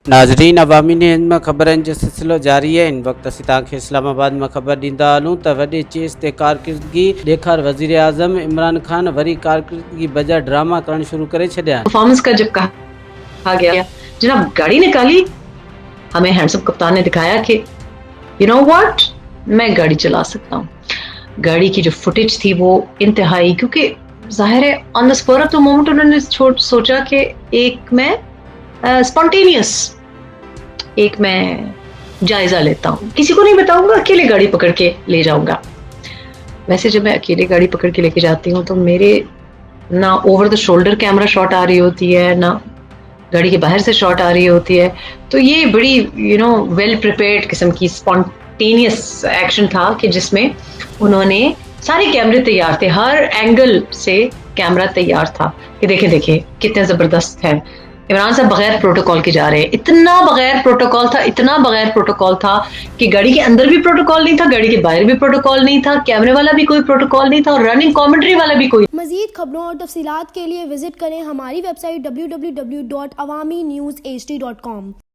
नाज़रीन, अवामी न्यूज़ में ख़बरनि जो सिलसिलो जारी है। इन वक्त असीं तव्हांखे इस्लामाबाद में ख़बर ॾींदा हलूं त वॾे चेस ते कारकर्दगी ॾेखार वज़ीर आज़म इमरान खान वरी कारकर्दगी बजा ड्रामा करण शुरू करे छॾिया। परफॉर्मेंस का जब कहा गया, जनाब गाड़ी निकाली, हमें हैंडसम कप्तान ने दिखाया कि यू नो व्हाट, मैं गाड़ी चला सकता हूँ। गाड़ी की जो फुटेज थी वो इंतहाई, क्योंकि जाहिर है on the spur of the moment उन्होंने सोचा कि एक मैं स्पॉन्टेनियस, एक मैं जायजा लेता हूँ, किसी को नहीं बताऊंगा, अकेले गाड़ी पकड़ के ले जाऊंगा। वैसे जब मैं अकेले गाड़ी पकड़ के लेके जाती हूँ तो मेरे ना over the shoulder camera shot आ रही होती है, ना गाड़ी के बाहर से शॉट आ रही होती है। तो ये बड़ी वेल प्रिपेयर्ड किस्म की स्पॉन्टेनियस एक्शन था कि जिसमें उन्होंने सारे कैमरे तैयार थे, हर एंगल से कैमरा तैयार था कि देखें देखें कितने जबरदस्त है इमरान साहब, बगैर प्रोटोकॉल के जा रहे हैं। इतना बगैर प्रोटोकॉल था कि गाड़ी के अंदर भी प्रोटोकॉल नहीं था, गाड़ी के बाहर भी प्रोटोकॉल नहीं था, कैमरे वाला भी कोई प्रोटोकॉल नहीं था और रनिंग कमेंट्री वाला भी कोई। मजीद खबरों और तफसीलात के लिए विजिट करें हमारी वेबसाइट www.awamiNewsHD.com।